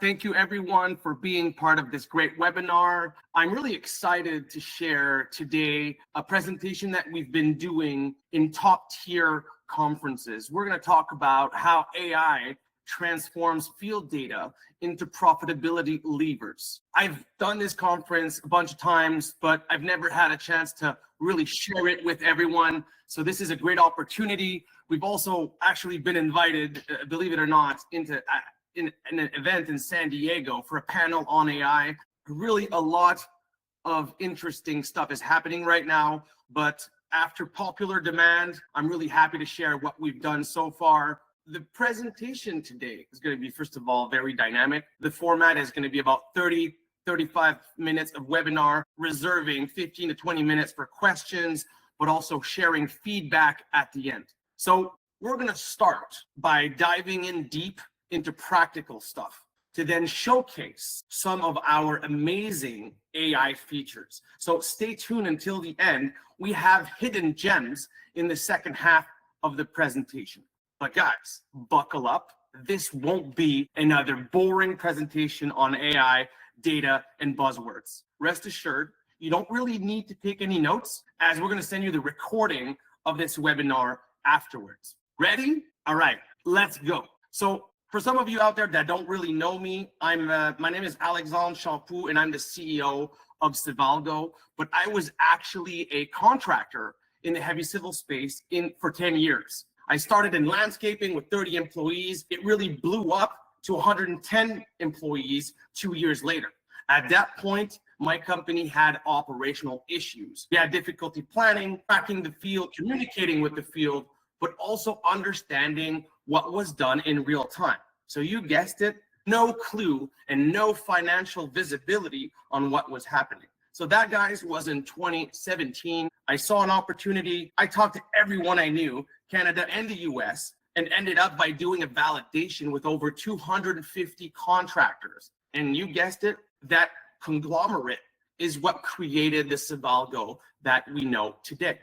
Thank you everyone for being part of this great webinar. I'm really excited to share today a presentation that we've been doing in top tier conferences. We're going to talk about how AI transforms field data into profitability levers. I've done this conference a bunch of times, but I've never had a chance to really share it with everyone. So this is a great opportunity. We've also actually been invited, believe it or not, into in an event in San Diego for a panel on AI. Really a lot of interesting stuff is happening right now, but after popular demand, I'm really happy to share what we've done so far. The presentation today is going to be, first of all, very dynamic. The format is going to be about 35 minutes of webinar, reserving 15 to 20 minutes for questions, but also sharing feedback at the end. So we're going to start by diving in deep into practical stuff to then showcase some of our amazing AI features. So stay tuned until the end. We have hidden gems in the second half of the presentation. But guys, buckle up. This won't be another boring presentation on AI, data, and buzzwords. Rest assured, you don't really need to take any notes, as we're going to send you the recording of this webinar afterwards. Ready? All right, let's go. So for some of you out there that don't really know me, my name is Alexandre Champoux, and I'm the CEO of Civalgo. But I was actually a contractor in the heavy civil space for 10 years. I started in landscaping with 30 employees. It really blew up to 110 employees 2 years later. At that point, my company had operational issues. We had difficulty planning, tracking the field, communicating with the field, but also understanding what was done in real time. So you guessed it, no clue and no financial visibility on what was happening. So that, guys, was in 2017. I saw an opportunity. I talked to everyone I knew, Canada and the US, and ended up by doing a validation with over 250 contractors. And you guessed it, that conglomerate is what created the Civalgo that we know today.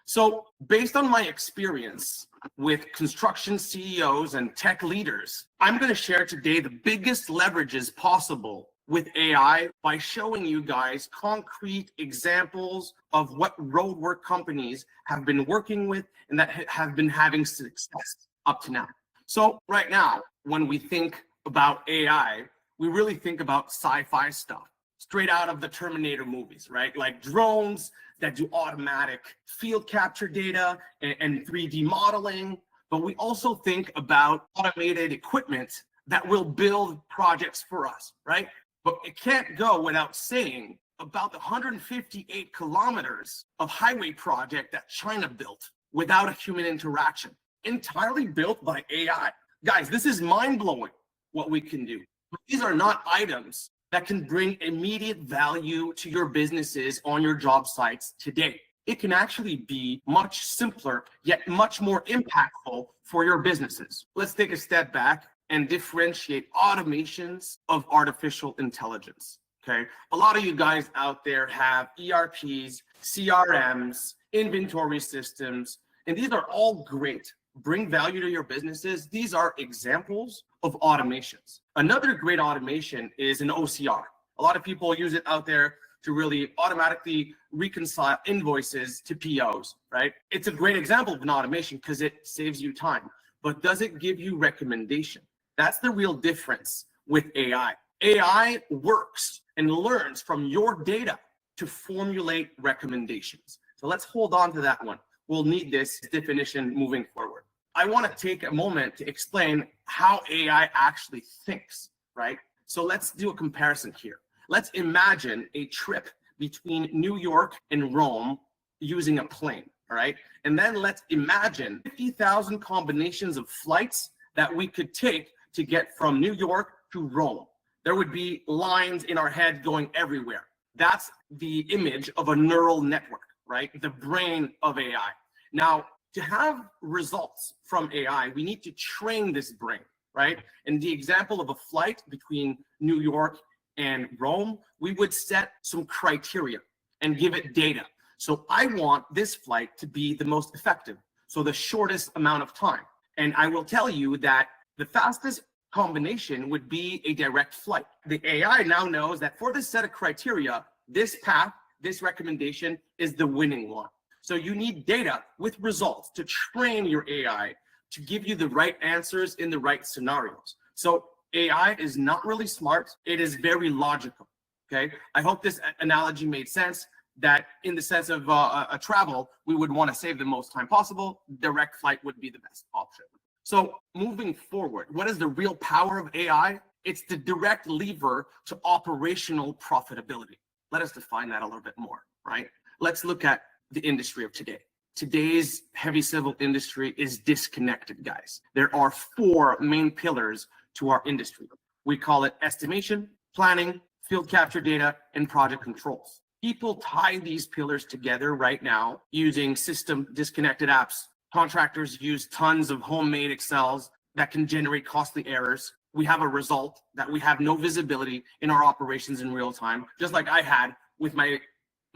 So based on my experience with construction CEOs and tech leaders, I'm going to share today the biggest leverages possible with AI by showing you guys concrete examples of what roadwork companies have been working with and that have been having success up to now. So right now, when we think about AI, we really think about sci-fi stuff, straight out of the Terminator movies, right? Like drones that do automatic field capture data and 3D modeling. But we also think about automated equipment that will build projects for us, right? But it can't go without saying about the 158 kilometers of highway project that China built without a human interaction, entirely built by AI. Guys, this is mind-blowing what we can do. But these are not items that can bring immediate value to your businesses on your job sites today. It can actually be much simpler, yet much more impactful for your businesses. Let's take a step back and differentiate automations of artificial intelligence, okay? A lot of you guys out there have ERPs, CRMs, inventory systems, and these are all great, bring value to your businesses. These are examples of automations. Another great automation is an OCR. A lot of people use it out there to really automatically reconcile invoices to POs, right? It's a great example of an automation because it saves you time, but does it give you recommendation? That's the real difference with AI. AI works and learns from your data to formulate recommendations. So let's hold on to that one. We'll need this definition moving forward. I want to take a moment to explain how AI actually thinks, right? So let's do a comparison here. Let's imagine a trip between New York and Rome using a plane, all right? And then let's imagine 50,000 combinations of flights that we could take to get from New York to Rome. There would be lines in our head going everywhere. That's the image of a neural network, right? The brain of AI. Now, to have results from AI, we need to train this brain, right? And the example of a flight between New York and Rome, we would set some criteria and give it data. So I want this flight to be the most effective, so the shortest amount of time. And I will tell you that the fastest combination would be a direct flight. The AI now knows that for this set of criteria, this path, this recommendation is the winning one. So you need data with results to train your AI to give you the right answers in the right scenarios. So AI is not really smart. It is very logical. Okay. I hope this analogy made sense, that in the sense of a travel, we would want to save the most time possible. Direct flight would be the best option. So moving forward, what is the real power of AI? It's the direct lever to operational profitability. Let us define that a little bit more, right? Let's look at the industry of today. Today's heavy civil industry is disconnected, guys. There are 4 main pillars to our industry. We call it estimation, planning, field capture data, and project controls. People tie these pillars together right now using system disconnected apps. Contractors use tons of homemade Excels that can generate costly errors. We have a result that we have no visibility in our operations in real time, just like I had with my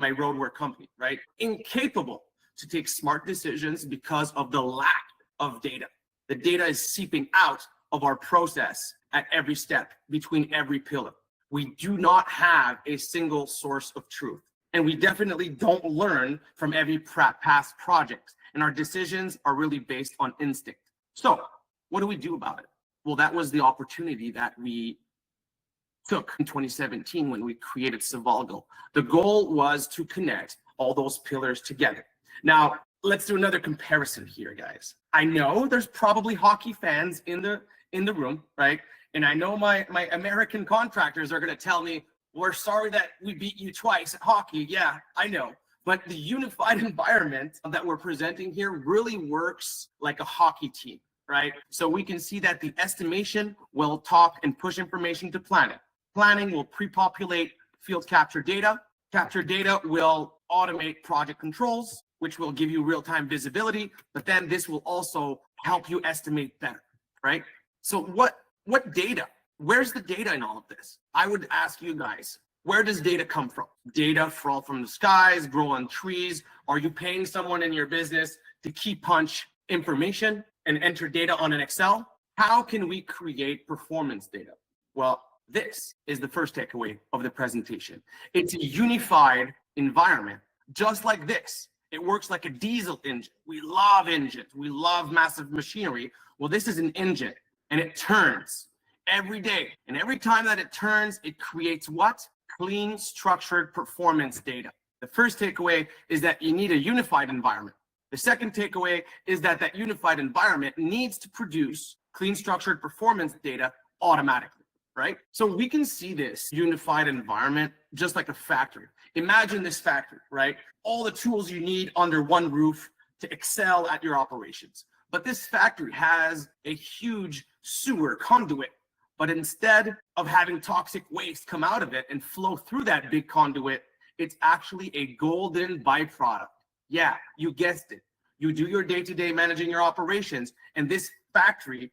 roadwork company, right? Incapable to take smart decisions because of the lack of data. The data is seeping out of our process at every step between every pillar. We do not have a single source of truth. And we definitely don't learn from every past project. And our decisions are really based on instinct. So what do we do about it? Well, that was the opportunity that we took in 2017 when we created Civalgo. The goal was to connect all those pillars together. Now, let's do another comparison here, guys. I know there's probably hockey fans in the room, right? And I know my American contractors are going to tell me, we're sorry that we beat you twice at hockey. Yeah, I know. But the unified environment that we're presenting here really works like a hockey team, right? So we can see that the estimation will talk and push information to planning. Planning will pre-populate field capture data. Capture data will automate project controls, which will give you real-time visibility. But then this will also help you estimate better, right? So what data? Where's the data in all of this? I would ask you guys, where does data come from? Data fall from the skies, grow on trees? Are you paying someone in your business to key punch information and enter data on an Excel? How can we create performance data? Well, this is the first takeaway of the presentation. It's a unified environment, just like this. It works like a diesel engine. We love engines. We love massive machinery. Well, this is an engine, and it turns every day. And every time that it turns, it creates what? Clean, structured performance data. The first takeaway is that you need a unified environment. The second takeaway is that that unified environment needs to produce clean, structured performance data automatically, right? So we can see this unified environment just like a factory. Imagine this factory, right? All the tools you need under one roof to excel at your operations. But this factory has a huge sewer conduit. But instead of having toxic waste come out of it and flow through that big conduit, it's actually a golden byproduct. Yeah, you guessed it. You do your day-to-day managing your operations, and this factory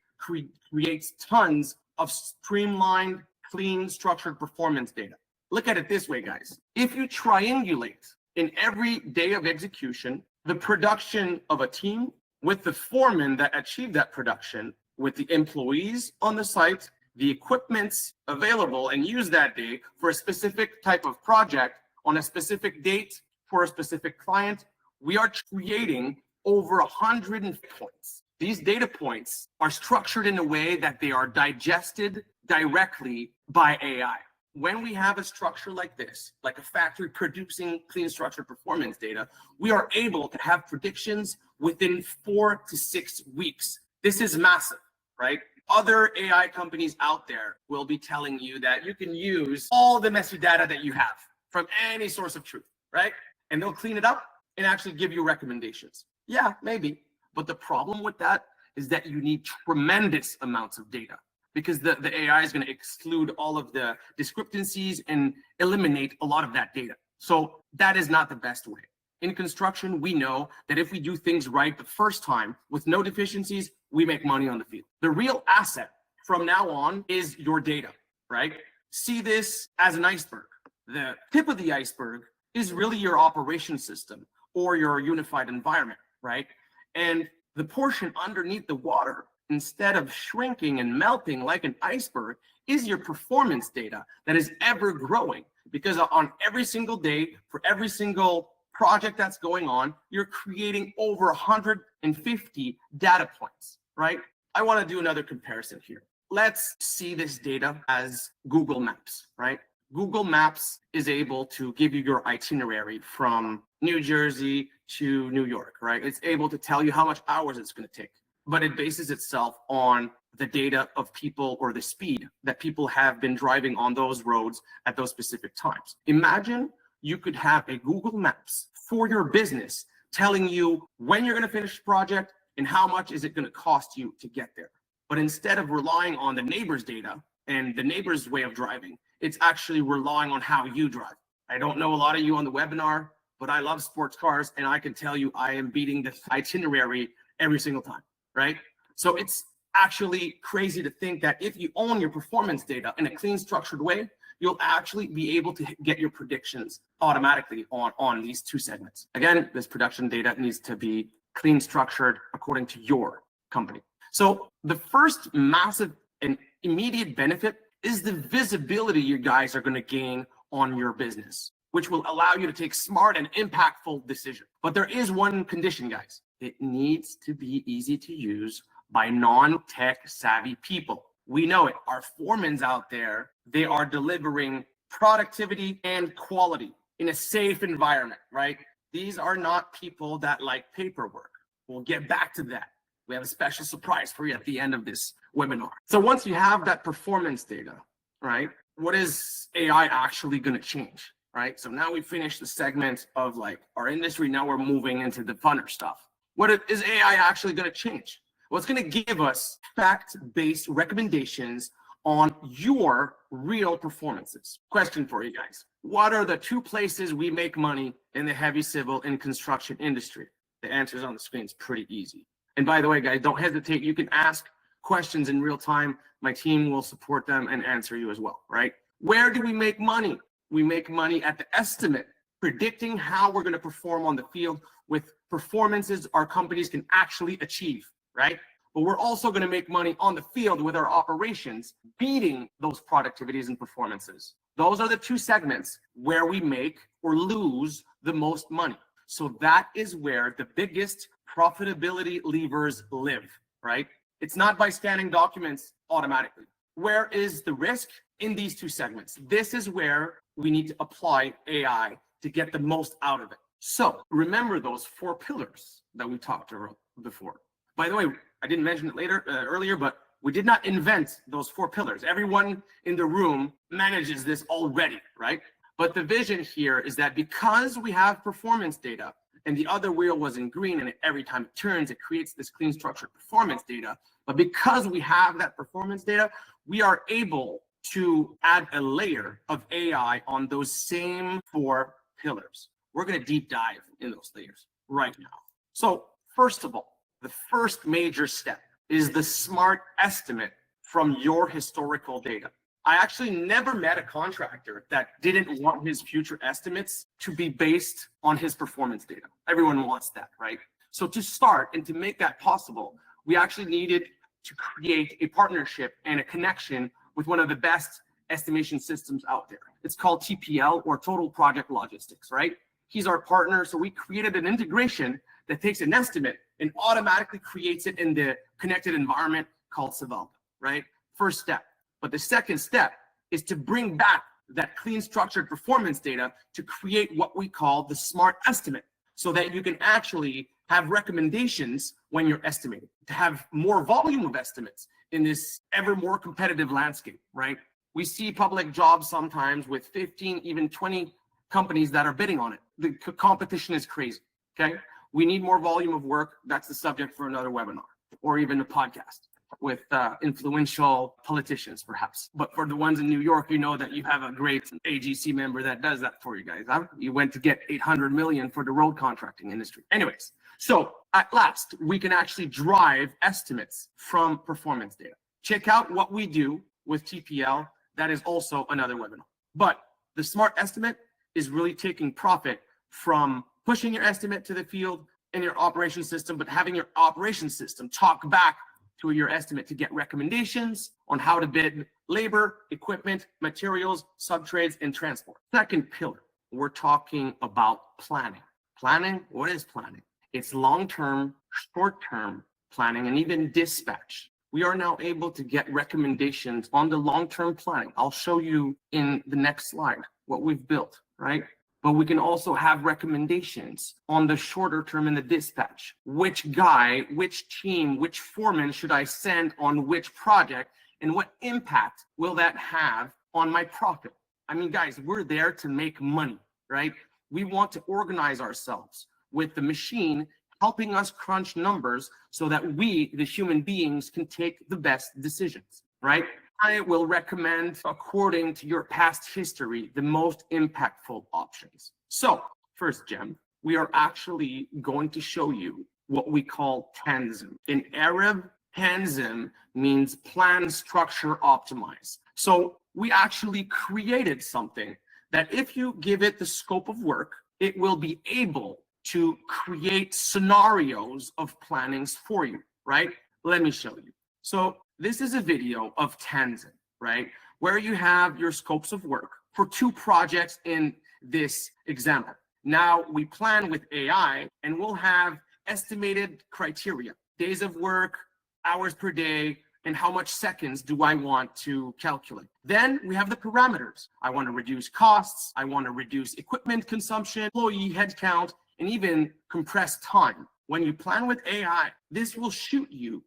creates tons of streamlined, clean, structured performance data. Look at it this way, guys. If you triangulate in every day of execution, the production of a team with the foreman that achieved that production, with the employees on the site, the equipments available and used that day for a specific type of project on a specific date for a specific client, we are creating over 100 points. These data points are structured in a way that they are digested directly by AI. When we have a structure like this, like a factory producing clean structured performance data, we are able to have predictions within 4 to 6 weeks. This is massive, right? Other AI companies out there will be telling you that you can use all the messy data that you have from any source of truth, right? And they'll clean it up and actually give you recommendations. Yeah, maybe. But the problem with that is that you need tremendous amounts of data, because the AI is going to exclude all of the discrepancies and eliminate a lot of that data. So that is not the best way. In construction, we know that if we do things right the first time with no deficiencies, we make money on the field. The real asset from now on is your data, right? See this as an iceberg. The tip of the iceberg is really your operation system or your unified environment, right? And the portion underneath the water instead of shrinking and melting like an iceberg, is your performance data that is ever growing. Because on every single day, for every single project that's going on, you're creating over 150 data points, right? I want to do another comparison here. Let's see this data as Google Maps, right? Google Maps is able to give you your itinerary from New Jersey to New York, right? It's able to tell you how much hours it's going to take, but it bases itself on the data of people or the speed that people have been driving on those roads at those specific times. Imagine you could have a Google Maps for your business telling you when you're going to finish the project and how much is it going to cost you to get there. But instead of relying on the neighbor's data and the neighbor's way of driving, it's actually relying on how you drive. I don't know a lot of you on the webinar, but I love sports cars, and I can tell you I am beating the itinerary every single time, right? So it's actually crazy to think that if you own your performance data in a clean, structured way, you'll actually be able to get your predictions automatically on these two segments. Again, this production data needs to be clean, structured according to your company. So the first massive and immediate benefit is the visibility you guys are going to gain on your business, which will allow you to take smart and impactful decisions. But there is one condition, guys. It needs to be easy to use by non-tech savvy people. We know it. Our foremans out there, they are delivering productivity and quality in a safe environment, right? These are not people that like paperwork. We'll get back to that. We have a special surprise for you at the end of this webinar. So once you have that performance data, right, what is AI actually going to change, right? So now we finished the segment of like our industry. Now we're moving into the funner stuff. What is AI actually going to change? Well, it's going to give us fact-based recommendations on your real performances. Question for you guys. What are the two places we make money in the heavy civil and construction industry? The answer is on the screen. It's pretty easy. And by the way, guys, don't hesitate. You can ask questions in real time. My team will support them and answer you as well, right? Where do we make money? We make money at the estimate, predicting how we're going to perform on the field with performances our companies can actually achieve, right? But we're also going to make money on the field with our operations, beating those productivities and performances. Those are the two segments where we make or lose the most money. So that is where the biggest profitability levers live, right? It's not by scanning documents automatically. Where is the risk? In these two segments. This is where we need to apply AI to get the most out of it. So remember those 4 pillars that we talked about before. By the way, I didn't mention it earlier, but we did not invent those 4 pillars. Everyone in the room manages this already, right? But the vision here is that because we have performance data and the other wheel was in green and every time it turns, it creates this clean structured performance data. But because we have that performance data, we are able to add a layer of AI on those same 4 pillars. We're going to deep dive in those layers right now. So first of all, the first major step is the smart estimate from your historical data. I actually never met a contractor that didn't want his future estimates to be based on his performance data. Everyone wants that, right? So to start and to make that possible, we actually needed to create a partnership and a connection with one of the best estimation systems out there. It's called TPL, or Total Project Logistics, right? He's our partner, so we created an integration that takes an estimate and automatically creates it in the connected environment called Civalgo, right? First step. But the second step is to bring back that clean structured performance data to create what we call the smart estimate, so that you can actually have recommendations when you're estimating, to have more volume of estimates in this ever more competitive landscape, right? We see public jobs sometimes with 15, even 20 companies that are bidding on it. The competition is crazy, okay? We need more volume of work. That's the subject for another webinar or even a podcast with influential politicians, perhaps. But for the ones in New York, you know that you have a great AGC member that does that for you guys. You went to get 800 million for the road contracting industry. Anyways, so at last, we can actually drive estimates from performance data. Check out what we do with TPL. That is also another webinar. But the smart estimate is really taking profit from pushing your estimate to the field in your operation system, but having your operation system talk back to your estimate to get recommendations on how to bid labor, equipment, materials, subtrades, and transport. Second pillar, we're talking about planning. Planning, what is planning? It's long-term, short-term planning, and even dispatch. We are now able to get recommendations on the long-term planning. I'll show you in the next slide what we've built, right? But we can also have recommendations on the shorter term in the dispatch. Which guy, which team, which foreman should I send on which project, and what impact will that have on my profit? I mean, guys, we're there to make money, right? We want to organize ourselves with the machine helping us crunch numbers so that we, the human beings, can take the best decisions, right? I will recommend, according to your past history, the most impactful options. So, first gem, we are actually going to show you what we call Tanzim. In Arab, Tanzim means plan, structure, optimize. So we actually created something that if you give it the scope of work, it will be able to create scenarios of plannings for you, right? Let me show you. So this is a video of Tanzim, right? Where you have your scopes of work for 2 projects in this example. Now we plan with AI and we'll have estimated criteria, days of work, hours per day, and how much seconds do I want to calculate. Then we have the parameters. I want to reduce costs. I want to reduce equipment consumption, employee headcount, and even compress time. When you plan with AI, this will shoot you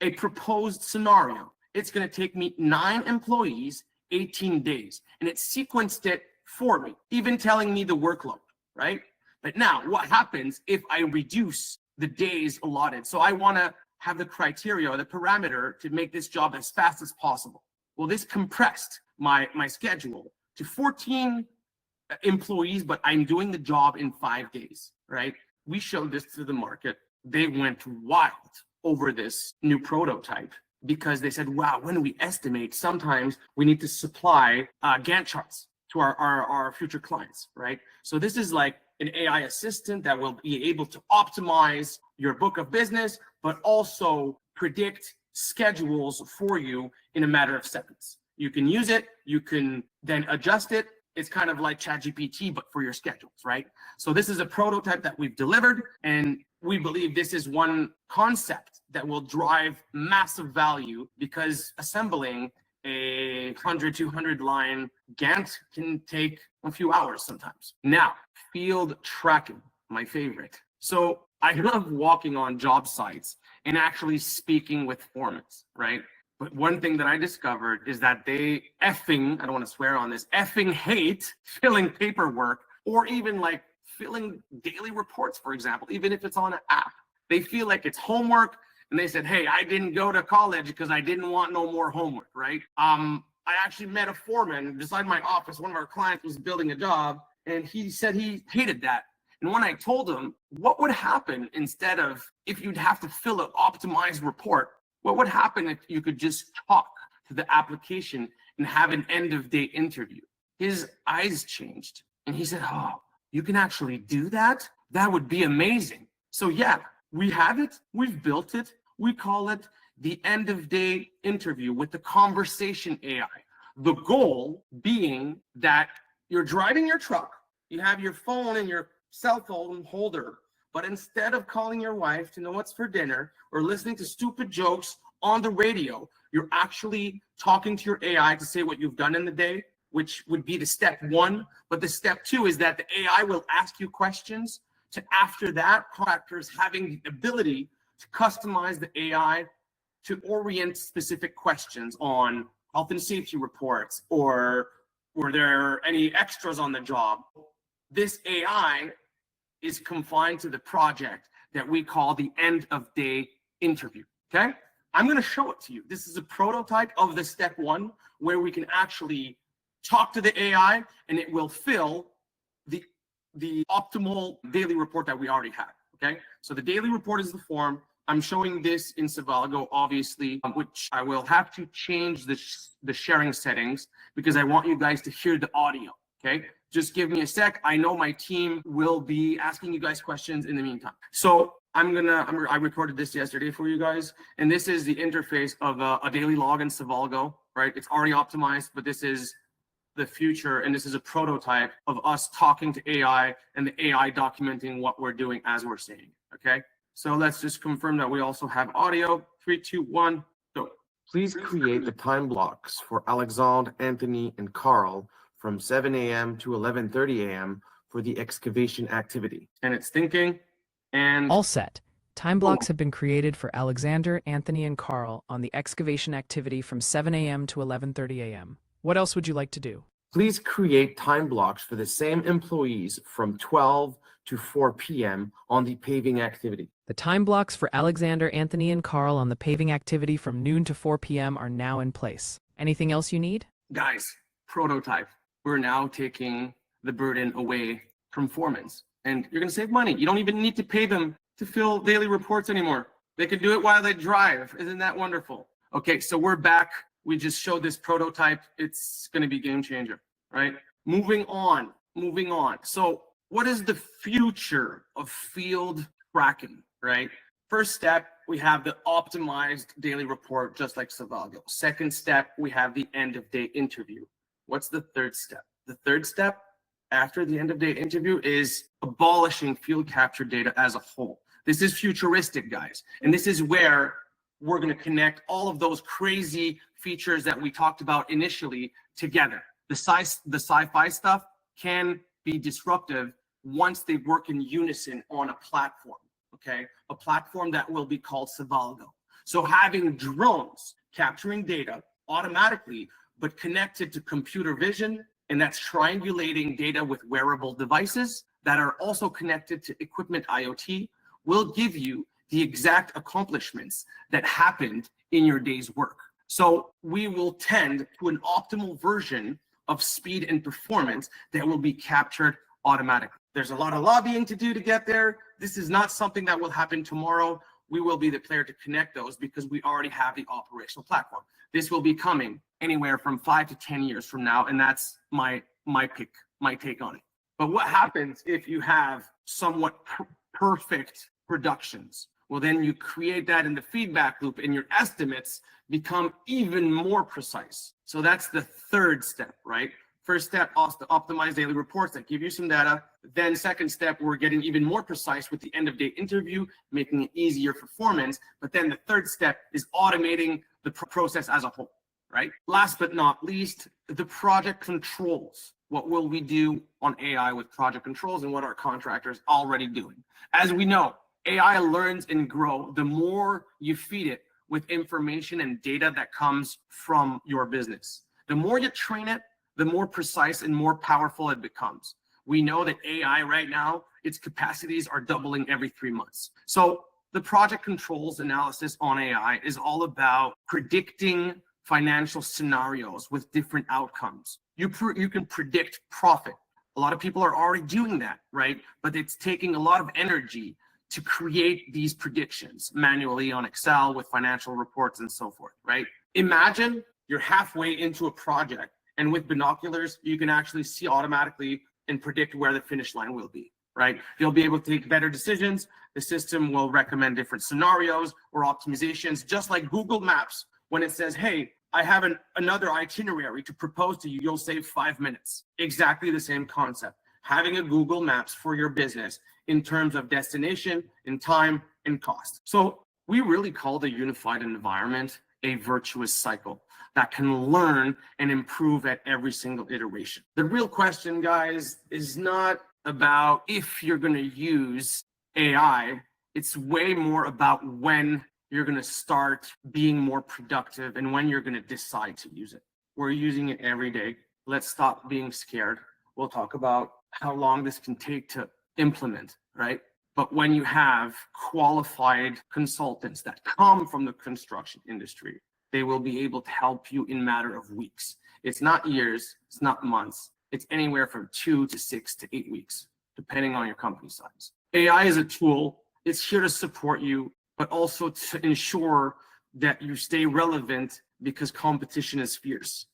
a proposed scenario. It's going to take me 9 employees, 18 days, and it sequenced it for me, even telling me the workload, right? But now what happens if I reduce the days allotted? So I want to have the criteria or the parameter to make this job as fast as possible. Well, this compressed my schedule to 14 employees, but I'm doing the job in 5 days, right? We showed this to the market. They went wild over this new prototype because they said, wow, when we estimate, sometimes we need to supply Gantt charts to our future clients, right? So this is like an AI assistant that will be able to optimize your book of business, but also predict schedules for you in a matter of seconds. You can use it, you can then adjust it. It's kind of like ChatGPT, but for your schedules, right? So this is a prototype that we've delivered, and we believe this is one concept that will drive massive value because assembling a 100, 200 line Gantt can take a few hours sometimes. Now, field tracking, my favorite. So I love walking on job sites and actually speaking with foremen, right? But one thing that I discovered is that they effing, I don't want to swear on this, effing hate filling paperwork or even like filling daily reports, for example, even if it's on an app. They feel like it's homework. And they said, hey, I didn't go to college because I didn't want no more homework, right? I actually met a foreman beside my office. One of our clients was building a job, and he said he hated that. And when I told him what would happen instead of if you'd have to fill an optimized report, what would happen if you could just talk to the application and have an end of day interview? His eyes changed, and he said, oh, you can actually do that? That would be amazing. So yeah, we have it, we've built it. We call it the end of day interview with the conversation AI. The goal being that you're driving your truck, you have your phone and your cell phone holder, but instead of calling your wife to know what's for dinner or listening to stupid jokes on the radio, you're actually talking to your AI to say what you've done in the day, which would be the step 1. But the step 2 is that the AI will ask you questions to, after that, contractors having the ability to customize the AI to orient specific questions on health and safety reports or were there any extras on the job. This AI is confined to the project that we call the end of day interview, okay? I'm gonna show it to you. This is a prototype of the step 1 where we can actually talk to the AI and it will fill the optimal daily report that we already have, okay? So the daily report is the form. I'm showing this in Civalgo, obviously, which I will have to change the sharing settings because I want you guys to hear the audio, okay? Just give me a sec. I know my team will be asking you guys questions in the meantime. So I recorded this yesterday for you guys, and this is the interface of a daily log in Civalgo, right? It's already optimized, but this is the future, and this is a prototype of us talking to AI and the AI documenting what we're doing as we're saying, okay? So let's just confirm that we also have audio. 3, 2, 1, go. Please create the time blocks for Alexandre, Anthony, and Carl from 7 a.m. to 11:30 a.m. for the excavation activity. And it's thinking, and all set. Time blocks have been created for Alexander, Anthony, and Carl on the excavation activity from 7 a.m. to 11:30 a.m. What else would you like to do? Please create time blocks for the same employees from 12 to 4 p.m. on the paving activity. The time blocks for Alexander, Anthony, and Carl on the paving activity from noon to 4 p.m. are now in place. Anything else you need? Guys, prototype. We're now taking the burden away from foremans. And you're going to save money. You don't even need to pay them to fill daily reports anymore. They can do it while they drive. Isn't that wonderful? Okay, so we're back. We just showed this prototype. It's going to be game changer, right? Moving on. So what is the future of field tracking, right? First step, we have the optimized daily report, just like Civalgo. Second step, we have the end of day interview. What's the third step? The third step after the end of day interview is abolishing field capture data as a whole. This is futuristic, guys. And this is where we're going to connect all of those crazy features that we talked about initially together. The sci-fi stuff can be disruptive once they work in unison on a platform, okay? A platform that will be called Civalgo. So having drones capturing data automatically, but connected to computer vision, and that's triangulating data with wearable devices that are also connected to equipment IoT, will give you the exact accomplishments that happened in your day's work. So we will tend to an optimal version of speed and performance that will be captured automatically. There's a lot of lobbying to do to get there. This is not something that will happen tomorrow. We will be the player to connect those because we already have the operational platform. This will be coming anywhere from 5 to 10 years from now, and that's my take on it. But what happens if you have somewhat perfect productions? Well, then you create that in the feedback loop and your estimates become even more precise. So that's the third step, right? First step, optimize daily reports that give you some data. Then second step, we're getting even more precise with the end of day interview, making it easier for foremans. But then the third step is automating the process as a whole, right? Last but not least, the project controls. What will we do on AI with project controls and what are contractors already doing? As we know, AI learns and grows the more you feed it with information and data that comes from your business. The more you train it, the more precise and more powerful it becomes. We know that AI right now, its capacities are doubling every 3 months. So the project controls analysis on AI is all about predicting financial scenarios with different outcomes. You can predict profit. A lot of people are already doing that, right? But it's taking a lot of energy to create these predictions manually on Excel with financial reports and so forth, right? Imagine you're halfway into a project and with binoculars, you can actually see automatically and predict where the finish line will be, right? You'll be able to take better decisions. The system will recommend different scenarios or optimizations, just like Google Maps. When it says, hey, I have another itinerary to propose to you, you'll save 5 minutes. Exactly the same concept. Having a Google Maps for your business in terms of destination, in time, and cost. So we really call the unified environment a virtuous cycle that can learn and improve at every single iteration. The real question, guys, is not about if you're going to use AI. It's way more about when you're going to start being more productive and when you're going to decide to use it. We're using it every day. Let's stop being scared. We'll talk about how long this can take to implement, right? But when you have qualified consultants that come from the construction industry, they will be able to help you in a matter of weeks. It's not years, it's not months. It's anywhere from 2 to 6 to 8 weeks, depending on your company size. AI is a tool. It's here to support you, but also to ensure that you stay relevant because competition is fierce.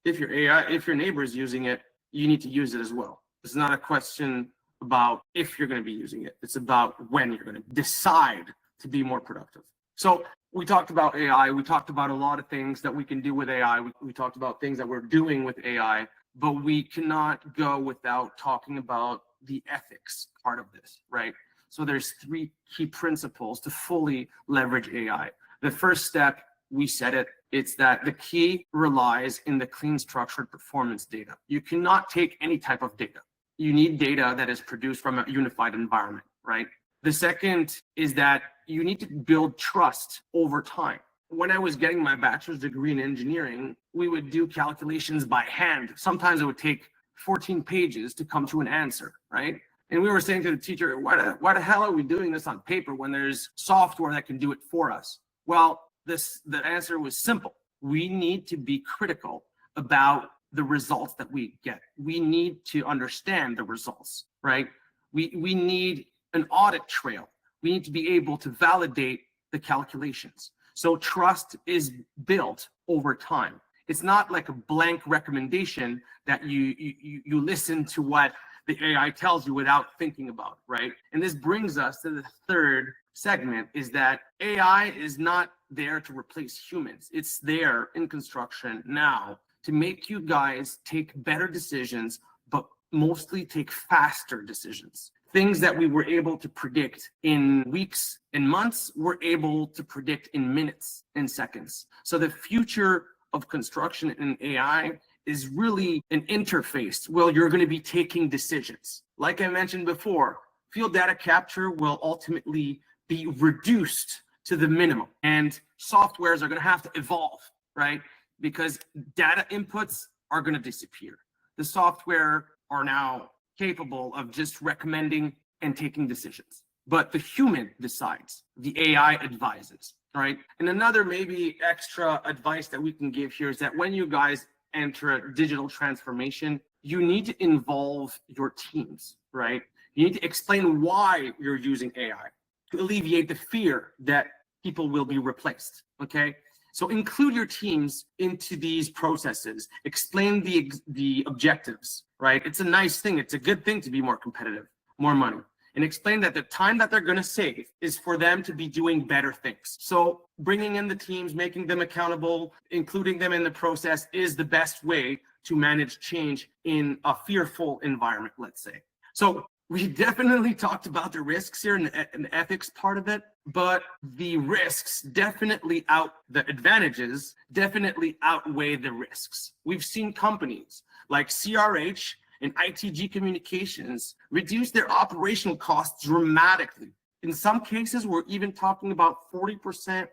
If your neighbor is using it, you need to use it as well. It's not a question about if you're going to be using it. It's about when you're going to decide to be more productive. So we talked about AI. We talked about a lot of things that we can do with AI. We talked about things that we're doing with AI, but we cannot go without talking about the ethics part of this, right? So there's 3 key principles to fully leverage AI. The first step, we said it, it's that the key relies in the clean, structured performance data. You cannot take any type of data. You need data that is produced from a unified environment, right? The second is that you need to build trust over time. When I was getting my bachelor's degree in engineering, we would do calculations by hand. Sometimes it would take 14 pages to come to an answer, right? And we were saying to the teacher, why the hell are we doing this on paper when there's software that can do it for us? Well, the answer was simple. We need to be critical about the results that we get. We need to understand the results, right? We need an audit trail. We need to be able to validate the calculations. So trust is built over time. It's not like a blank recommendation that you listen to what the AI tells you without thinking about, right? And this brings us to the third segment, is that AI is not there to replace humans. It's there in construction now to make you guys take better decisions, but mostly take faster decisions. Things that we were able to predict in weeks and months, we're able to predict in minutes and seconds. So the future of construction and AI is really an interface where you're going to be taking decisions. Like I mentioned before, field data capture will ultimately be reduced to the minimum, and softwares are going to have to evolve, right? Because data inputs are going to disappear. The software are now capable of just recommending and taking decisions, but the human decides, the AI advises, right? And another maybe extra advice that we can give here is that when you guys enter a digital transformation, you need to involve your teams, right? You need to explain why you're using AI to alleviate the fear that people will be replaced, okay? So include your teams into these processes. Explain the objectives, right? It's a nice thing. It's a good thing to be more competitive, more money. And explain that the time that they're going to save is for them to be doing better things. So bringing in the teams, making them accountable, including them in the process is the best way to manage change in a fearful environment, let's say. So we definitely talked about the risks here and the ethics part of it, but the risks definitely the advantages definitely outweigh the risks. We've seen companies like CRH and ITG Communications reduce their operational costs dramatically. In some cases, we're even talking about 40%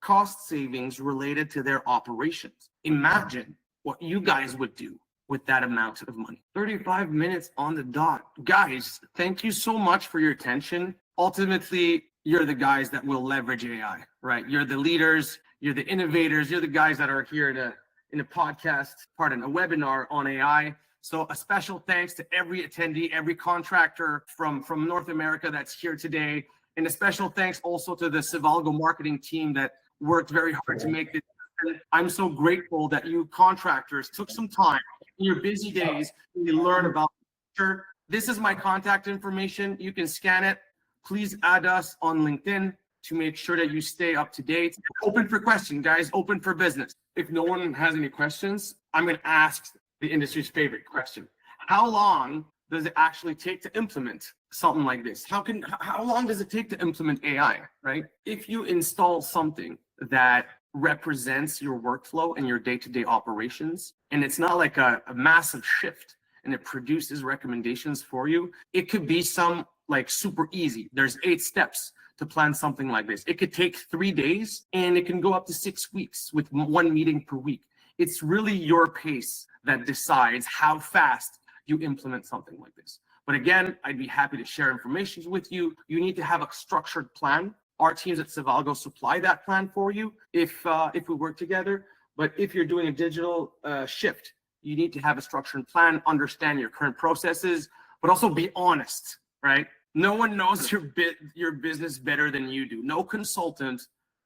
cost savings related to their operations. Imagine what you guys would do with that amount of money. 35 minutes on the dot. Guys, thank you so much for your attention. Ultimately, you're the guys that will leverage AI, right? You're the leaders, you're the innovators, you're the guys that are here in a podcast, a webinar on AI. So a special thanks to every attendee, every contractor from North America that's here today. And a special thanks also to the Civalgo marketing team that worked very hard to make this happen. I'm so grateful that you contractors took some time in your busy days to learn about the. This is my contact information. You can scan it. Please add us on LinkedIn to make sure that you stay up to date. Open for questions, guys, open for business. If no one has any questions, I'm going to ask the industry's favorite question. How long does it actually take to implement something like this? How long does it take to implement AI, right? If you install something that represents your workflow and your day-to-day operations, and it's not like a massive shift and it produces recommendations for you, it could be some like super easy. There's 8 steps to plan something like this. It could take 3 days and it can go up to 6 weeks with 1 meeting per week. It's really your pace that decides how fast you implement something like this. But again, I'd be happy to share information with you. You need to have a structured plan. Our teams at Civalgo supply that plan for you if we work together. But if you're doing a digital shift, you need to have a structured plan, understand your current processes, but also be honest, right? No one knows your business better than you do. No consultant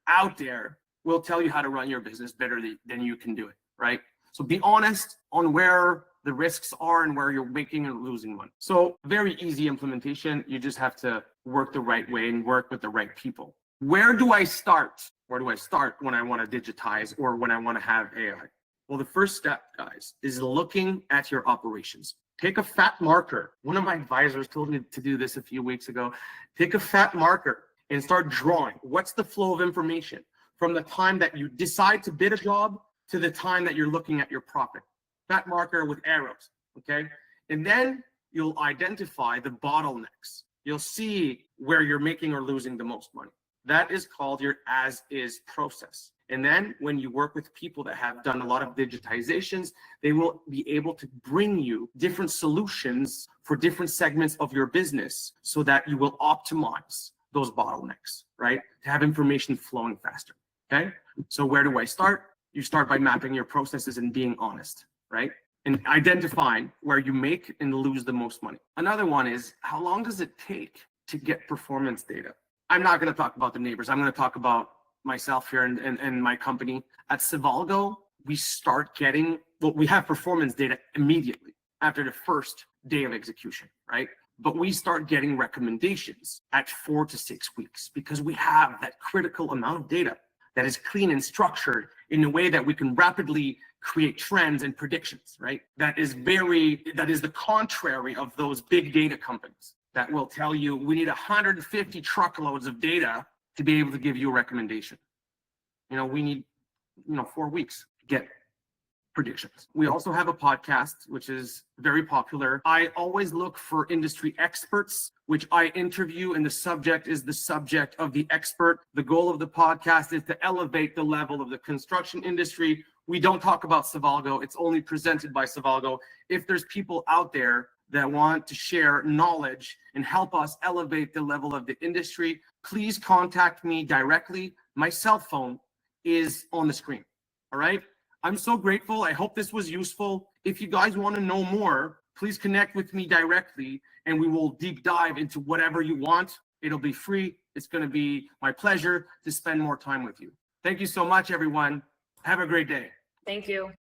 out there will tell you how to run your business better than you can do it, right? So be honest on where the risks are and where you're making and losing money. So very easy implementation. You just have to work the right way and work with the right people. Where do I start? Where do I start when I want to digitize or when I want to have AI? Well, the first step, guys, is looking at your operations. Take a fat marker. One of my advisors told me to do this a few weeks ago. Take a fat marker and start drawing. What's the flow of information from the time that you decide to bid a job to the time that you're looking at your profit? Fat marker with arrows, okay? And then you'll identify the bottlenecks. You'll see where you're making or losing the most money. That is called your as-is process. And then when you work with people that have done a lot of digitizations, they will be able to bring you different solutions for different segments of your business so that you will optimize those bottlenecks, right? To have information flowing faster, okay? So where do I start? You start by mapping your processes and being honest, right? And identifying where you make and lose the most money. Another one is, how long does it take to get performance data? I'm not going to talk about the neighbors. I'm going to talk about myself here and my company. At Civalgo, we start getting, well, we have performance data immediately after the first day of execution, right? But we start getting recommendations at 4 to 6 weeks because we have that critical amount of data that is clean and structured in a way that we can rapidly create trends and predictions, right? That is the contrary of those big data companies that will tell you we need 150 truckloads of data to be able to give you a recommendation. We need, 4 weeks to get predictions. We also have a podcast, which is very popular. I always look for industry experts, which I interview, and the subject is the subject of the expert. The goal of the podcast is to elevate the level of the construction industry. We don't talk about Civalgo. It's only presented by Civalgo. If there's people out there that want to share knowledge and help us elevate the level of the industry, please contact me directly. My cell phone is on the screen. All right. I'm so grateful. I hope this was useful. If you guys want to know more, please connect with me directly and we will deep dive into whatever you want. It'll be free. It's going to be my pleasure to spend more time with you. Thank you so much, everyone. Have a great day. Thank you.